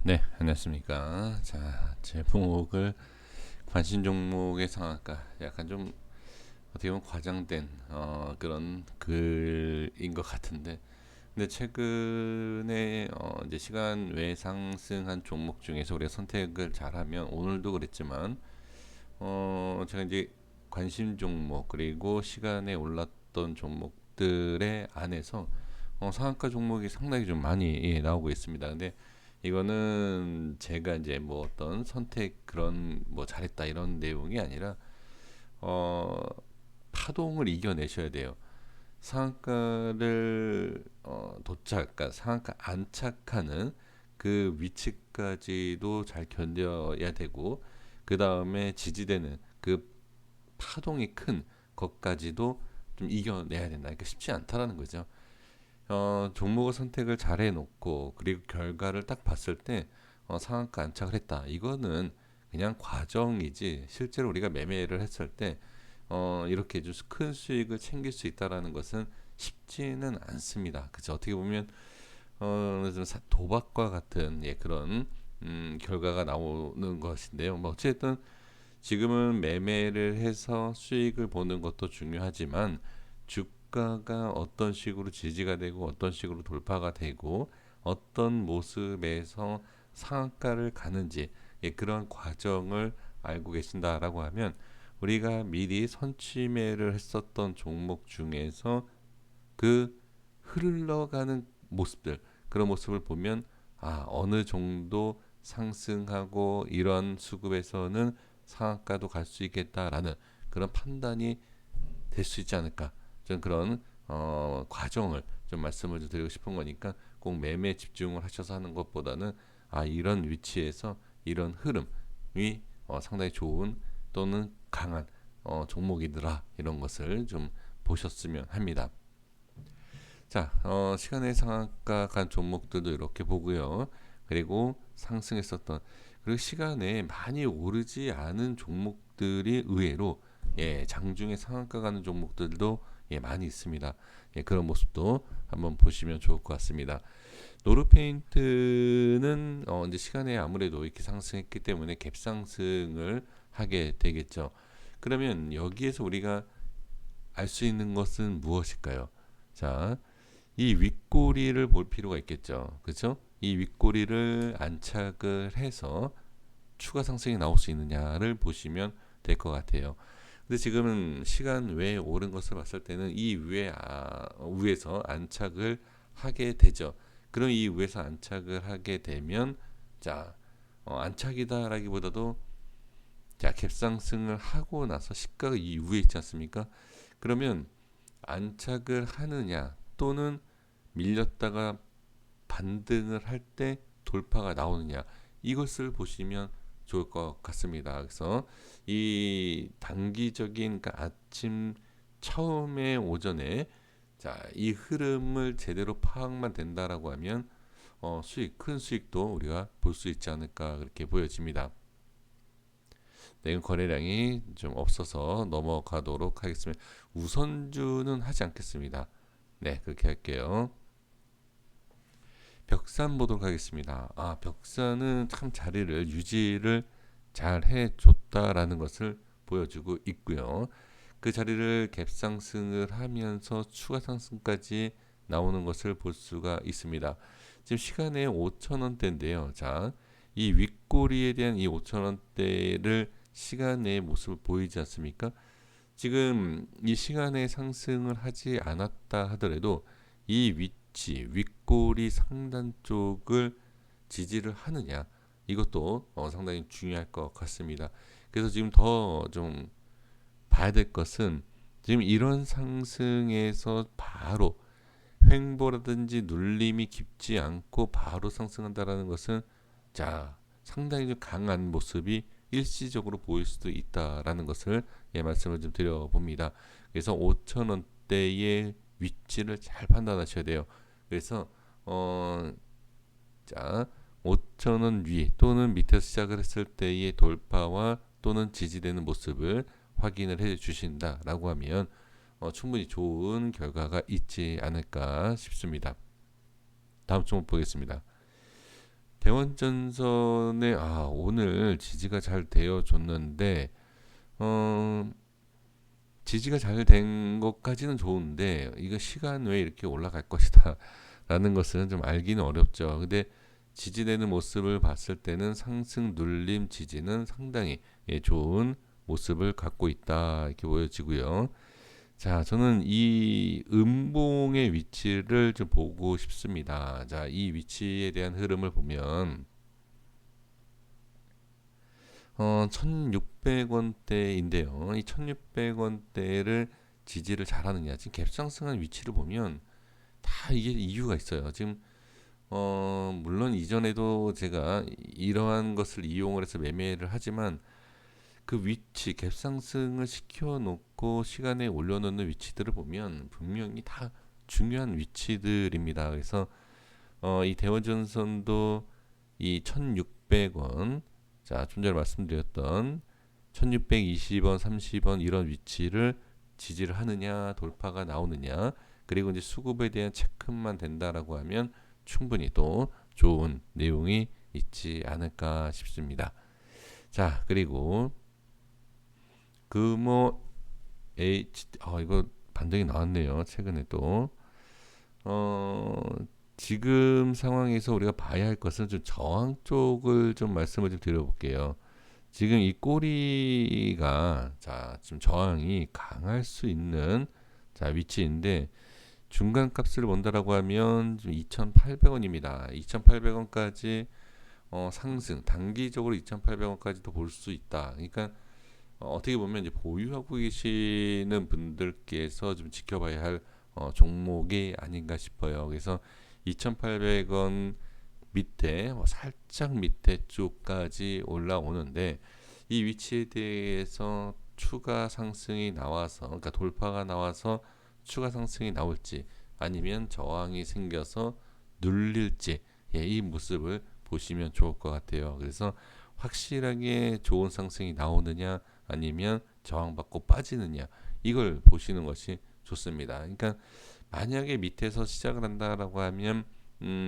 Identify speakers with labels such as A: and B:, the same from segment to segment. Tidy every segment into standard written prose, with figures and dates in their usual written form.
A: 네, 안녕하십니까. 자, 제목을 관심 종목의 상한가, 약간 좀 어떻게 보면 과장된 그런 글인 것 같은데, 근데 최근에 이제 시간 외 상승한 종목 중에서 우리가 선택을 잘하면, 오늘도 그랬지만 제가 이제 관심 종목 그리고 시간에 올랐던 종목들의 안에서 상한가 종목이 상당히 좀 많이 나오고 있습니다. 근데 이거는 제가 이제 뭐 어떤 선택 그런 뭐 잘했다 이런 내용이 아니라 어, 파동을 이겨내셔야 돼요. 상한가를 그러니까 상한가 안착하는 그 위치까지도 잘 견뎌야 되고, 그 다음에 지지되는 그 파동이 큰 것까지도 좀 이겨내야 된다. 그러니까 쉽지 않다라는 거죠. 종목을 선택을 잘 해놓고 그리고 결과를 딱 봤을 때 상한가 안착을 했다. 이거는 그냥 과정이지, 실제로 우리가 매매를 했을 때 이렇게 좀 큰 수익을 챙길 수 있다라는 것은 쉽지는 않습니다. 그죠? 어떻게 보면 좀 도박과 같은 그런 결과가 나오는 것인데요. 뭐 어쨌든 지금은 매매를 해서 수익을 보는 것도 중요하지만, 주가가 어떤 식으로 지지가 되고 어떤 식으로 돌파가 되고 어떤 모습에서 상한가를 가는지, 그런 과정을 알고 계신다라고 하면, 우리가 미리 선취매를 했었던 종목 중에서 그 흘러가는 모습들, 그런 모습을 보면 어느 정도 상승하고 이런 수급에서는 상한가도 갈 수 있겠다라는 그런 판단이 될 수 있지 않을까. 저는 그런 과정을 좀 말씀을 좀 드리고 싶은 거니까, 꼭 매매 집중을 하셔서 하는 것보다는 이런 위치에서 이런 흐름이 상당히 좋은 또는 강한 종목이더라, 이런 것을 좀 보셨으면 합니다. 자, 시간의 상한가 간 종목들도 이렇게 보고요. 그리고 상승했었던, 그리고 시간에 많이 오르지 않은 종목들이 의외로 장중에 상한가 가는 종목들도 많이 있습니다. 그런 모습도 한번 보시면 좋을 것 같습니다. 노르페인트는 이제 시간에 아무래도 이렇게 상승했기 때문에 갭상승을 하게 되겠죠. 그러면 여기에서 우리가 알 수 있는 것은 무엇일까요? 자, 이 윗꼬리를 볼 필요가 있겠죠. 그렇죠? 이 윗꼬리를 안착을 해서 추가 상승이 나올 수 있느냐를 보시면 될 것 같아요. 근데 지금은 시간 외에 오른 것을 봤을 때는 이 위에서 안착을 하게 되죠. 그럼 이 위에서 안착을 하게 되면, 자, 안착이다라기보다도, 자, 갭상승을 하고 나서 시가가 이 위에 있지 않습니까? 그러면 안착을 하느냐, 또는 밀렸다가 반등을 할 때 돌파가 나오느냐, 이것을 보시면 좋을 것 같습니다. 그래서 이 단기적인, 그러니까 아침 처음에 오전에, 자, 이 흐름을 제대로 파악만 된다라고 하면 큰 수익도 우리가 볼 수 있지 않을까, 그렇게 보여집니다. 네, 거래량이 좀 없어서 넘어가도록 하겠습니다. 우선주는 하지 않겠습니다. 네, 그렇게 할게요. 벽산 보도록 하겠습니다. 벽산은 참 자리를 유지를 잘 해줬다라는 것을 보여주고 있고요. 그 자리를 갭상승을 하면서 추가 상승까지 나오는 것을 볼 수가 있습니다. 지금 시간에 5,000원대인데요. 자, 이 윗꼬리에 대한 이 5,000원대를 시간의 모습을 보이지 않습니까? 지금 이 시간에 상승을 하지 않았다 하더라도 이 위치, 윗꼬리 상단 쪽을 지지를 하느냐, 이것도 상당히 중요할 것 같습니다. 그래서 지금 더 좀 봐야 될 것은, 지금 이런 상승에서 바로 횡보라든지 눌림이 깊지 않고 바로 상승한다라는 것은, 자, 상당히 좀 강한 모습이 일시적으로 보일 수도 있다라는 것을 말씀을 좀 드려봅니다. 그래서 5,000원대의 위치를 잘 판단하셔야 돼요. 그래서 자, 5,000원 위 또는 밑에서 시작을 했을 때의 돌파와 또는 지지되는 모습을 확인을 해 주신다라고 하면 충분히 좋은 결과가 있지 않을까 싶습니다. 다음 종목 보겠습니다. 대원전선에 오늘 지지가 잘 되어줬는데 어, 지지가 잘 된 것까지는 좋은데 이거 시간 외에 이렇게 올라갈 것이다 라는 것은 좀 알기는 어렵죠. 근데 지지되는 모습을 봤을 때는 상승 눌림 지지는 상당히 좋은 모습을 갖고 있다 이렇게 보여지고요. 자, 저는 이 음봉의 위치를 좀 보고 싶습니다. 자, 이 위치에 대한 흐름을 보면 1600원대인데요. 이 1600원대를 지지를 잘하느냐. 지금 갭상승한 위치를 보면 다 이게 이유가 있어요. 지금 물론 이전에도 제가 이러한 것을 이용을 해서 매매를 하지만 그 위치 갭상승을 시켜놓고 시간에 올려놓는 위치들을 보면 분명히 다 중요한 위치들입니다. 그래서 이 대원전선도 이 1600원 자, 좀 전에 말씀드렸던 1620원, 30원 이런 위치를 지지를 하느냐, 돌파가 나오느냐, 그리고 이제 수급에 대한 체크만 된다라고 하면 충분히 또 좋은 내용이 있지 않을까 싶습니다. 자, 그리고 금호 H 이거 반등이 나왔네요. 최근에 또 어, 지금 상황에서 우리가 봐야 할 것은 좀 저항 쪽을 좀 말씀을 좀 드려볼게요. 지금 이 꼬리가 자 지금 저항이 강할 수 있는 자 위치인데 중간 값을 본다라고 하면 좀 2,800원입니다. 2,800원까지 상승 단기적으로 2,800원까지도 볼 수 있다. 그러니까 어떻게 보면 이제 보유하고 계시는 분들께서 좀 지켜봐야 할 종목이 아닌가 싶어요. 그래서 2,800원 밑에 살짝 밑에 쪽까지 올라오는데 이 위치에 대해서 추가 상승이 나와서 그러니까 돌파가 나와서 추가 상승이 나올지 아니면 저항이 생겨서 눌릴지 이 모습을 보시면 좋을 것 같아요. 그래서 확실하게 좋은 상승이 나오느냐 아니면 저항받고 빠지느냐 이걸 보시는 것이 좋습니다. 그러니까 만약에 밑에서 시작을 한다라고 하면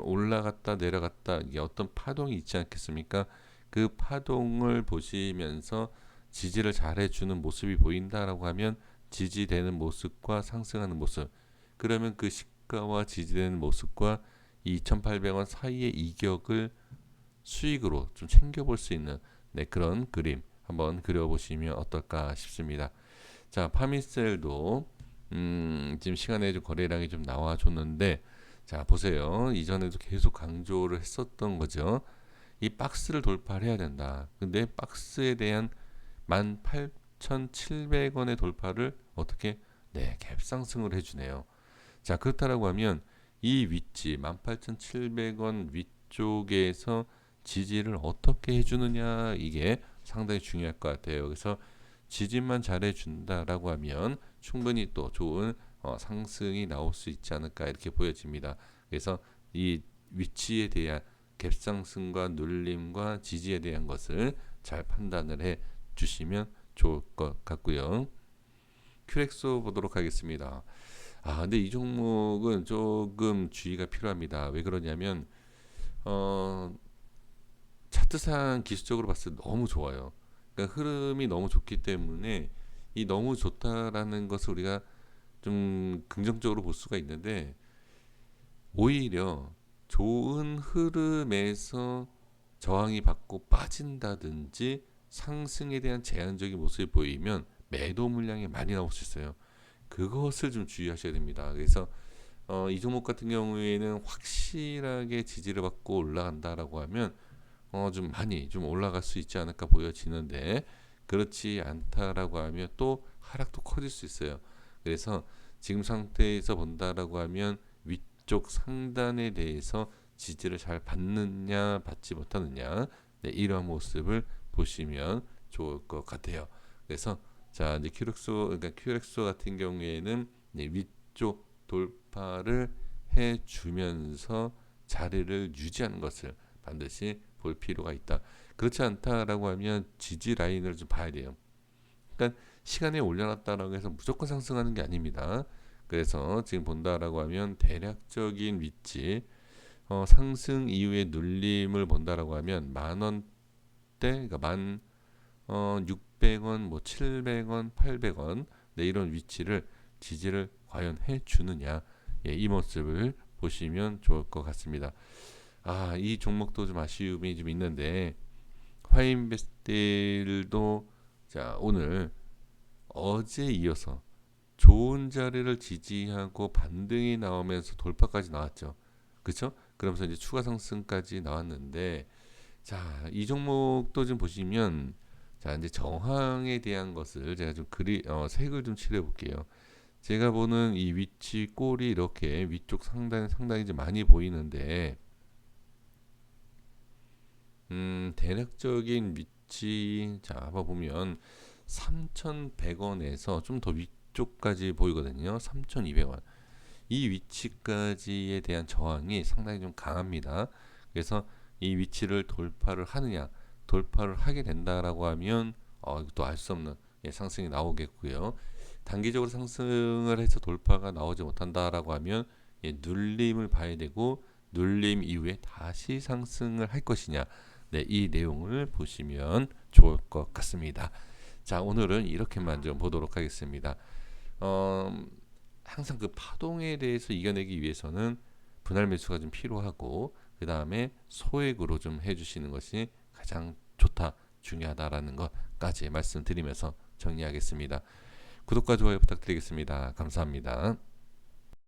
A: 올라갔다 내려갔다 이게 어떤 파동이 있지 않겠습니까? 그 파동을 보시면서 지지를 잘 해주는 모습이 보인다라고 하면 지지되는 모습과 상승하는 모습 그러면 그 시가와 지지되는 모습과 2,800원 사이의 이격을 수익으로 좀 챙겨볼 수 있는 그런 그림 한번 그려보시면 어떨까 싶습니다. 자, 파미셀도 지금 시간에 좀 거래량이 좀 나와줬는데 자 보세요. 이전에도 계속 강조를 했었던 거죠. 이 박스를 돌파를 해야 된다. 근데 박스에 대한 18,700원의 돌파를 어떻게 갭상승을 해주네요. 자 그렇다라고 하면 이 위치 18,700원 위쪽에서 지지를 어떻게 해주느냐 이게 상당히 중요할 것 같아요. 그래서 지지만 잘해준다라고 하면 충분히 또 좋은 상승이 나올 수 있지 않을까 이렇게 보여집니다. 그래서 이 위치에 대한 갭상승과 눌림과 지지에 대한 것을 잘 판단을 해 주시면 좋을 것 같고요. 큐렉소 보도록 하겠습니다. 근데 이 종목은 조금 주의가 필요합니다. 왜 그러냐면 차트상 기술적으로 봤을 때 너무 좋아요. 그러니까 흐름이 너무 좋기 때문에 이 너무 좋다라는 것을 우리가 좀 긍정적으로 볼 수가 있는데 오히려 좋은 흐름에서 저항이 받고 빠진다든지 상승에 대한 제한적인 모습이 보이면 매도 물량이 많이 나올 수 있어요. 그것을 좀 주의하셔야 됩니다. 그래서 이 종목 같은 경우에는 확실하게 지지를 받고 올라간다라고 하면 좀 많이 좀 올라갈 수 있지 않을까 보여지는데 그렇지 않다라고 하면 또 하락도 커질 수 있어요. 그래서 지금 상태에서 본다라고 하면 위쪽 상단에 대해서 지지를 잘 받느냐 받지 못하느냐 이러한 모습을 보시면 좋을 것 같아요. 그래서 자 이제 큐렉소 같은 경우에는 위쪽 돌파를 해주면서 자리를 유지하는 것을 반드시 볼 필요가 있다. 그렇지 않다라고 하면 지지 라인을 좀 봐야 돼요. 그러니까 시간에 올려놨다라고 해서 무조건 상승하는 게 아닙니다. 그래서 지금 본다라고 하면 대략적인 위치 상승 이후에 눌림을 본다라고 하면 만 원대, 그러니까 600원, 뭐 700원, 800원, 네, 이런 위치를 지지를 과연 해주느냐, 예, 이 모습을 보시면 좋을 것 같습니다. 이 종목도 좀 아쉬움이 좀 있는데 화인베스텔도 자 오늘 어제 이어서 좋은 자리를 지지하고 반등이 나오면서 돌파까지 나왔죠. 그렇죠? 그러면서 이제 추가 상승까지 나왔는데 이 종목도 좀 보시면 자 이제 저항에 대한 것을 제가 좀 색을 좀 칠해 볼게요. 제가 보는 이 위치 꼴이 이렇게 위쪽 상당히 좀 많이 보이는데 대략적인 위치 자 한번 보면 3,100원에서 좀 더 위쪽까지 보이거든요. 3,200원. 이 위치까지에 대한 저항이 상당히 좀 강합니다. 그래서 이 위치를 돌파를 하느냐, 돌파를 하게 된다라고 하면 또 알 수 없는, 예, 상승이 나오겠고요. 단기적으로 상승을 해서 돌파가 나오지 못한다라고 하면, 예, 눌림을 봐야 되고 눌림 이후에 다시 상승을 할 것이냐, 네, 이 내용을 보시면 좋을 것 같습니다. 자, 오늘은 이렇게만 좀 보도록 하겠습니다. 어, 항상 그 파동에 대해서 이겨내기 위해서는 분할 매수가 좀 필요하고 그 다음에 소액으로 좀 해주시는 것이 가장 좋다, 중요하다라는 것까지 말씀드리면서 정리하겠습니다. 구독과 좋아요 부탁드리겠습니다. 감사합니다.